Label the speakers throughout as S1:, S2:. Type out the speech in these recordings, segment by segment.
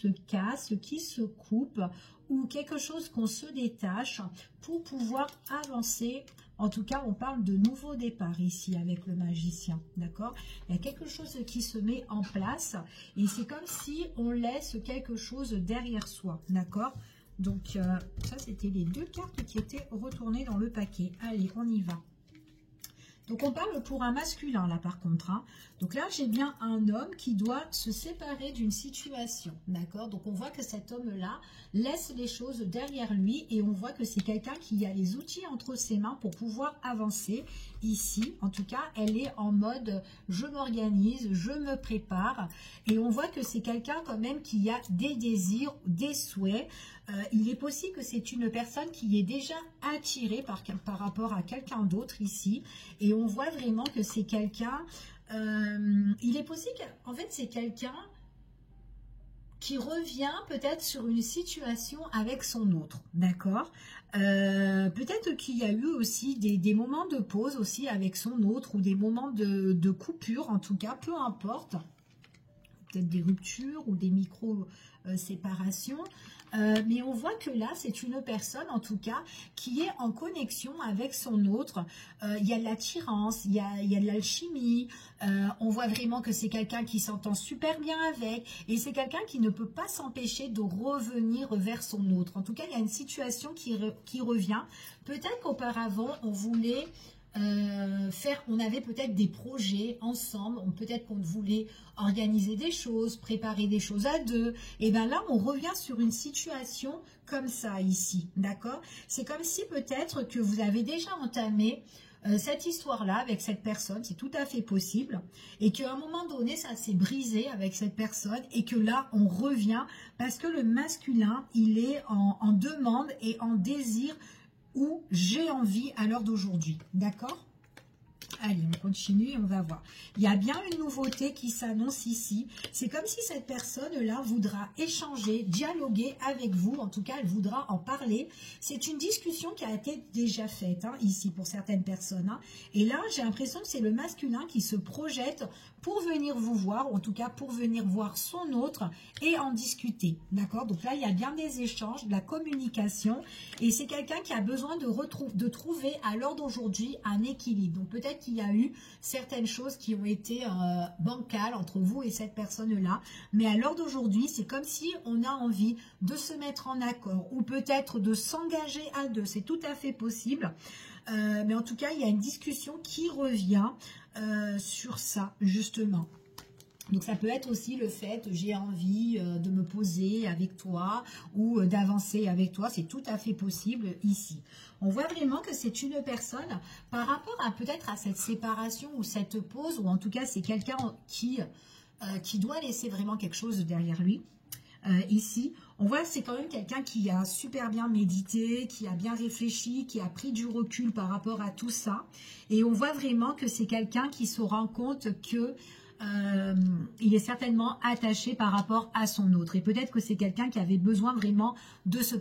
S1: se casse, qui se coupe, ou quelque chose qu'on se détache pour pouvoir avancer. En tout cas, on parle de nouveau départ ici avec le magicien, d'accord? Il y a quelque chose qui se met en place et c'est comme si on laisse quelque chose derrière soi, d'accord? Donc, ça, c'était les deux cartes qui étaient retournées dans le paquet. Allez, on y va. Donc, on parle pour un masculin, là, par contre. Hein. Donc là, j'ai bien un homme qui doit se séparer d'une situation, d'accord? Donc, on voit que cet homme-là laisse les choses derrière lui et on voit que c'est quelqu'un qui a les outils entre ses mains pour pouvoir avancer. Ici, en tout cas, elle est en mode « je m'organise, je me prépare ». Et on voit que c'est quelqu'un quand même qui a des désirs, des souhaits. Il est possible que c'est une personne qui est déjà attirée par rapport à quelqu'un d'autre ici. Et on voit vraiment que c'est quelqu'un, il est possible qu'en fait c'est quelqu'un qui revient peut-être sur une situation avec son autre, d'accord? Peut-être qu'il y a eu aussi des moments de pause aussi avec son autre ou des moments de coupure, en tout cas, peu importe. Peut-être des ruptures ou des micro-séparations. Mais on voit que là, c'est une personne, en tout cas, qui est en connexion avec son autre. Il y a de l'attirance, il y a de l'alchimie. On voit vraiment que c'est quelqu'un qui s'entend super bien avec. Et c'est quelqu'un qui ne peut pas s'empêcher de revenir vers son autre. En tout cas, il y a une situation qui revient. Peut-être qu'auparavant, on voulait... on avait peut-être des projets ensemble, peut-être qu'on voulait organiser des choses, préparer des choses à deux, et bien là on revient sur une situation comme ça ici, d'accord? C'est comme si peut-être que vous avez déjà entamé cette histoire-là avec cette personne, c'est tout à fait possible, et qu'à un moment donné ça s'est brisé avec cette personne, et que là on revient, parce que le masculin il est en demande et en désir où j'ai envie à l'heure d'aujourd'hui, d'accord? Allez, on continue et on va voir. Il y a bien une nouveauté qui s'annonce ici. C'est comme si cette personne-là voudra échanger, dialoguer avec vous. En tout cas, elle voudra en parler. C'est une discussion qui a été déjà faite hein, ici pour certaines personnes. Hein. Et là, j'ai l'impression que c'est le masculin qui se projette pour venir vous voir, ou en tout cas pour venir voir son autre et en discuter. D'accord? Donc là, il y a bien des échanges, de la communication. Et c'est quelqu'un qui a besoin de trouver à l'heure d'aujourd'hui un équilibre. Donc peut-être qu'il y a eu certaines choses qui ont été bancales entre vous et cette personne-là. Mais à l'heure d'aujourd'hui, c'est comme si on a envie de se mettre en accord ou peut-être de s'engager à deux. C'est tout à fait possible. Mais en tout cas, il y a une discussion qui revient sur ça, justement. Donc ça peut être aussi le fait j'ai envie de me poser avec toi ou d'avancer avec toi, c'est tout à fait possible ici. On voit vraiment que c'est une personne par rapport à peut-être à cette séparation ou cette pause, ou en tout cas c'est quelqu'un qui doit laisser vraiment quelque chose derrière lui. Ici, on voit que c'est quand même quelqu'un qui a super bien médité, qui a bien réfléchi, qui a pris du recul par rapport à tout ça. Et on voit vraiment que c'est quelqu'un qui se rend compte que il est certainement attaché par rapport à son autre. Et peut-être que c'est quelqu'un qui avait besoin vraiment de ce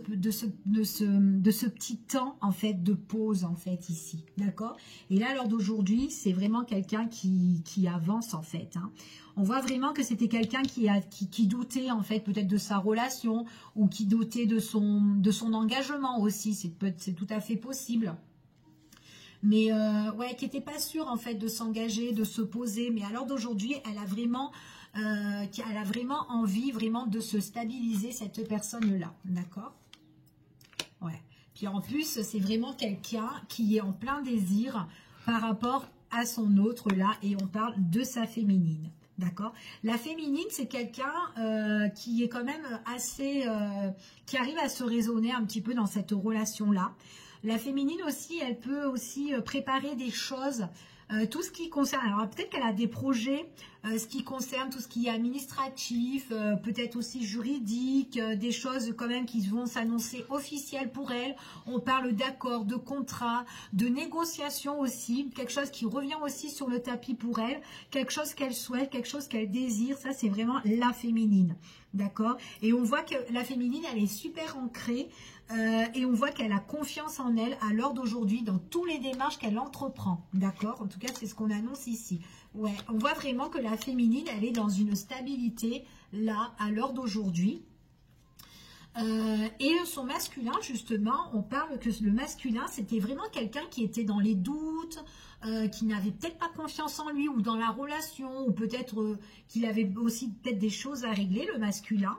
S1: petit temps en fait de pause en fait ici. D'accord? Et là, lors d'aujourd'hui, c'est vraiment quelqu'un qui avance en fait. Hein. On voit vraiment que c'était quelqu'un qui doutait en fait peut-être de sa relation ou qui doutait de son engagement aussi. C'est tout à fait possible. Mais ouais, qui n'était pas sûre en fait de s'engager, de se poser. Mais à l'heure d'aujourd'hui, elle a vraiment envie vraiment de se stabiliser cette personne-là, d'accord? Ouais. Puis en plus, c'est vraiment quelqu'un qui est en plein désir par rapport à son autre là, et on parle de sa féminine. D'accord. La féminine, c'est quelqu'un qui est quand même assez, qui arrive à se raisonner un petit peu dans cette relation-là. La féminine aussi, elle peut aussi préparer des choses, tout ce qui concerne, alors peut-être qu'elle a des projets, ce qui concerne tout ce qui est administratif, peut-être aussi juridique, des choses quand même qui vont s'annoncer officielles pour elle. On parle d'accords, de contrats, de négociations aussi, quelque chose qui revient aussi sur le tapis pour elle, quelque chose qu'elle souhaite, quelque chose qu'elle désire, ça c'est vraiment la féminine, d'accord? Et on voit que la féminine, elle est super ancrée, et on voit qu'elle a confiance en elle à l'heure d'aujourd'hui dans toutes les démarches qu'elle entreprend, d'accord? En tout cas, c'est ce qu'on annonce ici. Ouais, on voit vraiment que la féminine, elle est dans une stabilité là à l'heure d'aujourd'hui. Et son masculin, justement, on parle que le masculin, c'était vraiment quelqu'un qui était dans les doutes, qui n'avait peut-être pas confiance en lui ou dans la relation, ou peut-être qu'il avait aussi peut-être des choses à régler, le masculin.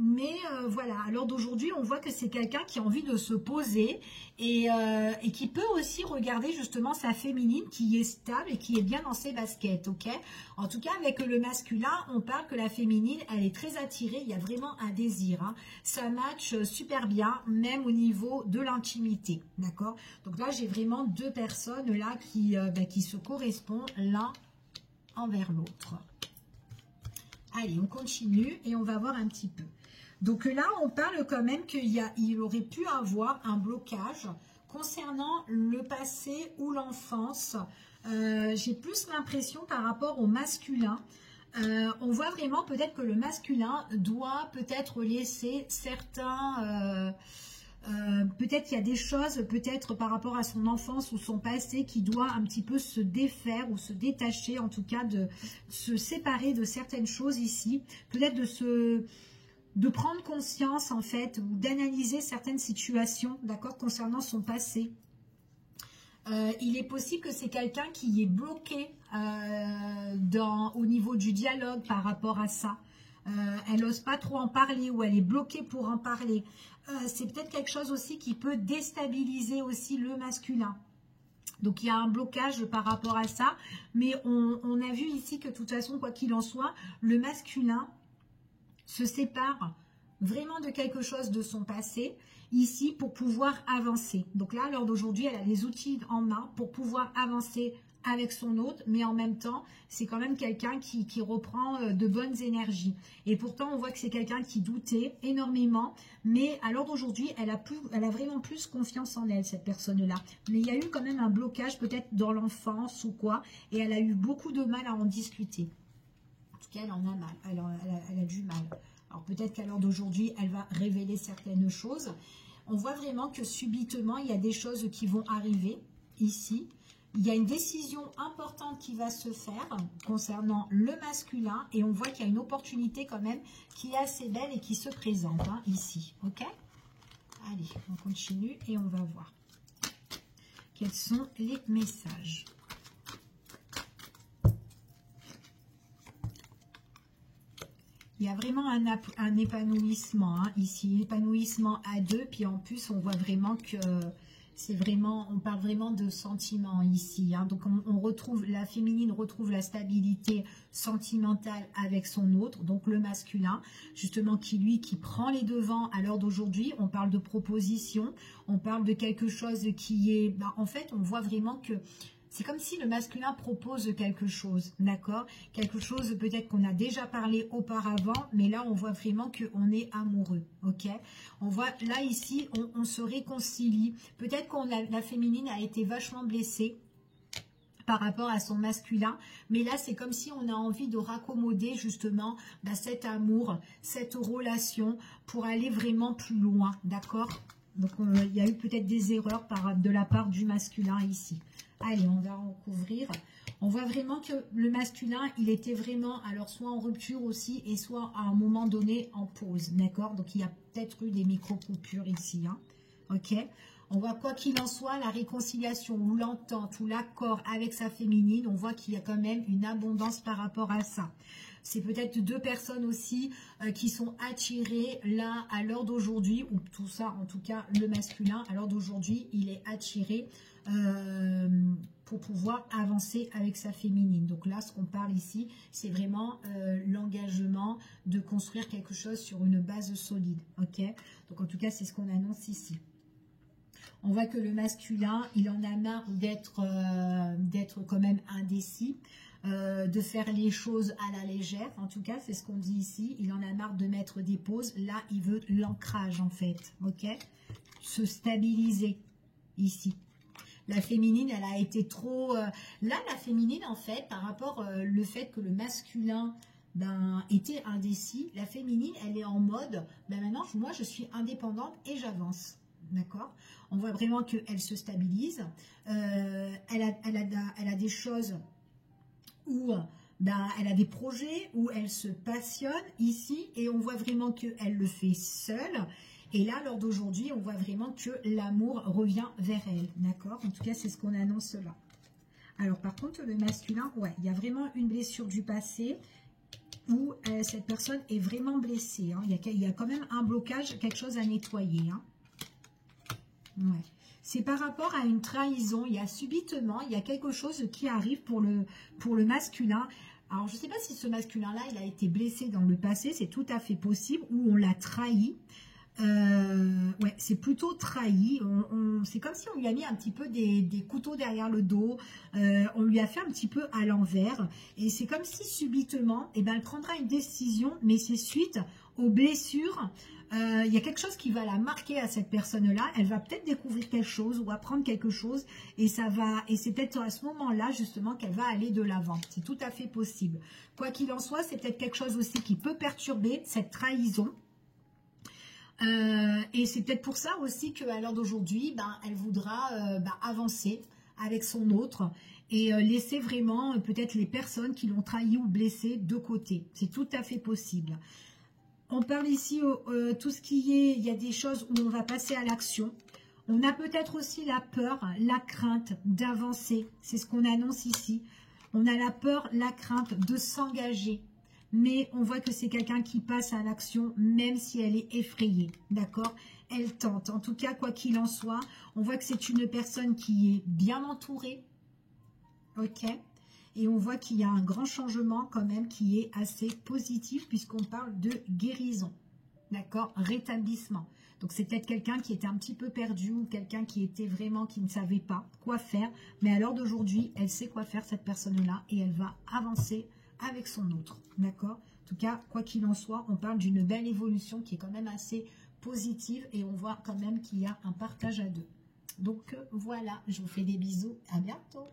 S1: Mais voilà, à l'heure d'aujourd'hui, on voit que c'est quelqu'un qui a envie de se poser et qui peut aussi regarder justement sa féminine qui est stable et qui est bien dans ses baskets, ok? En tout cas, avec le masculin, on parle que la féminine, elle est très attirée, il y a vraiment un désir, hein. Ça match super bien, même au niveau de l'intimité, d'accord? Donc là, j'ai vraiment deux personnes là qui se correspondent l'un envers l'autre. Allez, on continue et on va voir un petit peu. Donc là, on parle quand même qu'il aurait pu avoir un blocage concernant le passé ou l'enfance. J'ai plus l'impression par rapport au masculin. On voit vraiment peut-être que le masculin doit peut-être laisser certains... peut-être qu'il y a des choses, peut-être par rapport à son enfance ou son passé, qui doit un petit peu se défaire ou se détacher, en tout cas de se séparer de certaines choses ici. Peut-être de prendre conscience en fait, ou d'analyser certaines situations, d'accord, concernant son passé. Il est possible que c'est quelqu'un qui est bloqué au niveau du dialogue par rapport à ça. Elle n'ose pas trop en parler ou elle est bloquée pour en parler. C'est peut-être quelque chose aussi qui peut déstabiliser aussi le masculin. Donc il y a un blocage par rapport à ça. Mais on a vu ici que de toute façon, quoi qu'il en soit, le masculin se sépare vraiment de quelque chose de son passé ici pour pouvoir avancer. Donc là, à l'heure d'aujourd'hui, elle a les outils en main pour pouvoir avancer avec son autre, mais en même temps, c'est quand même quelqu'un qui reprend de bonnes énergies. Et pourtant, on voit que c'est quelqu'un qui doutait énormément, mais à l'heure d'aujourd'hui, elle a vraiment plus confiance en elle, cette personne-là. Mais il y a eu quand même un blocage, peut-être dans l'enfance ou quoi, et elle a eu beaucoup de mal à en discuter. En tout cas, elle en a mal, elle a du mal. Alors peut-être qu'à l'heure d'aujourd'hui, elle va révéler certaines choses. On voit vraiment que subitement, il y a des choses qui vont arriver ici. Il y a une décision importante qui va se faire concernant le masculin. Et on voit qu'il y a une opportunité quand même qui est assez belle et qui se présente hein, ici. Ok? Allez, on continue et on va voir. Quels sont les messages ? Il y a vraiment un épanouissement hein, ici, épanouissement à deux, puis en plus on voit vraiment que c'est vraiment, on parle vraiment de sentiments ici. Hein. Donc on retrouve, la féminine retrouve la stabilité sentimentale avec son autre, donc le masculin, justement qui prend les devants à l'heure d'aujourd'hui. On parle de proposition, on parle de quelque chose qui est, en fait on voit vraiment que c'est comme si le masculin propose quelque chose, d'accord? Quelque chose peut-être qu'on a déjà parlé auparavant, mais là on voit vraiment qu'on est amoureux, ok? On voit là ici, on se réconcilie. Peut-être que la féminine a été vachement blessée par rapport à son masculin, mais là c'est comme si on a envie de raccommoder justement cet amour, cette relation pour aller vraiment plus loin, d'accord? Donc il y a eu peut-être des erreurs de la part du masculin ici. Allez, on va en couvrir. On voit vraiment que le masculin, il était vraiment, alors soit en rupture aussi, et soit à un moment donné en pause, d'accord? Donc il y a peut-être eu des micro-coupures ici, hein, ok? On voit quoi qu'il en soit, la réconciliation ou l'entente ou l'accord avec sa féminine, on voit qu'il y a quand même une abondance par rapport à ça. C'est peut-être deux personnes aussi qui sont attirées là à l'heure d'aujourd'hui, ou tout ça, en tout cas le masculin, à l'heure d'aujourd'hui, il est attiré pour pouvoir avancer avec sa féminine. Donc là, ce qu'on parle ici, c'est vraiment l'engagement de construire quelque chose sur une base solide. Ok? Donc en tout cas, c'est ce qu'on annonce ici. On voit que le masculin, il en a marre d'être quand même indécis, de faire les choses à la légère. En tout cas, c'est ce qu'on dit ici. Il en a marre de mettre des pauses. Là, il veut l'ancrage en fait. Ok? Se stabiliser ici. La féminine, elle a été trop... là, la féminine, en fait, par rapport le fait que le masculin était indécis, la féminine, elle est en mode, maintenant, moi, je suis indépendante et j'avance. D'accord? On voit vraiment qu'elle se stabilise. Elle a des choses où ben, elle a des projets où elle se passionne ici et on voit vraiment qu'elle le fait seule. Et là, lors d'aujourd'hui, on voit vraiment que l'amour revient vers elle, d'accord? En tout cas, c'est ce qu'on annonce là. Alors, par contre, le masculin, ouais, il y a vraiment une blessure du passé où cette personne est vraiment blessée. Hein. Il y a quand même un blocage, quelque chose à nettoyer. Hein. Ouais. C'est par rapport à une trahison. Il y a subitement, il y a quelque chose qui arrive pour le masculin. Alors, je ne sais pas si ce masculin-là, il a été blessé dans le passé. C'est tout à fait possible. Ou on l'a trahi. Ouais, c'est plutôt trahi. C'est comme si on lui a mis un petit peu des couteaux derrière le dos. On lui a fait un petit peu à l'envers. Et c'est comme si subitement, eh ben, elle prendra une décision, mais c'est suite aux blessures. Il y a quelque chose qui va la marquer à cette personne-là. Elle va peut-être découvrir quelque chose ou apprendre quelque chose. Et c'est peut-être à ce moment-là, justement, qu'elle va aller de l'avant. C'est tout à fait possible. Quoi qu'il en soit, c'est peut-être quelque chose aussi qui peut perturber cette trahison. Et c'est peut-être pour ça aussi qu'à l'heure d'aujourd'hui, ben, elle voudra avancer avec son autre et laisser vraiment peut-être les personnes qui l'ont trahi ou blessé de côté. C'est tout à fait possible. On parle ici, tout ce qui est, il y a des choses où on va passer à l'action. On a peut-être aussi la peur, la crainte d'avancer. C'est ce qu'on annonce ici. On a la peur, la crainte de s'engager. Mais on voit que c'est quelqu'un qui passe à l'action, même si elle est effrayée, d'accord? Elle tente. En tout cas, quoi qu'il en soit, on voit que c'est une personne qui est bien entourée, ok? Et on voit qu'il y a un grand changement quand même qui est assez positif, puisqu'on parle de guérison, d'accord? Rétablissement. Donc c'est peut-être quelqu'un qui était un petit peu perdu, ou quelqu'un qui était vraiment, qui ne savait pas quoi faire. Mais à l'heure d'aujourd'hui, elle sait quoi faire, cette personne-là, et elle va avancer avec son autre, d'accord? En tout cas, quoi qu'il en soit, on parle d'une belle évolution qui est quand même assez positive et on voit quand même qu'il y a un partage à deux. Donc voilà, je vous fais des bisous, à bientôt.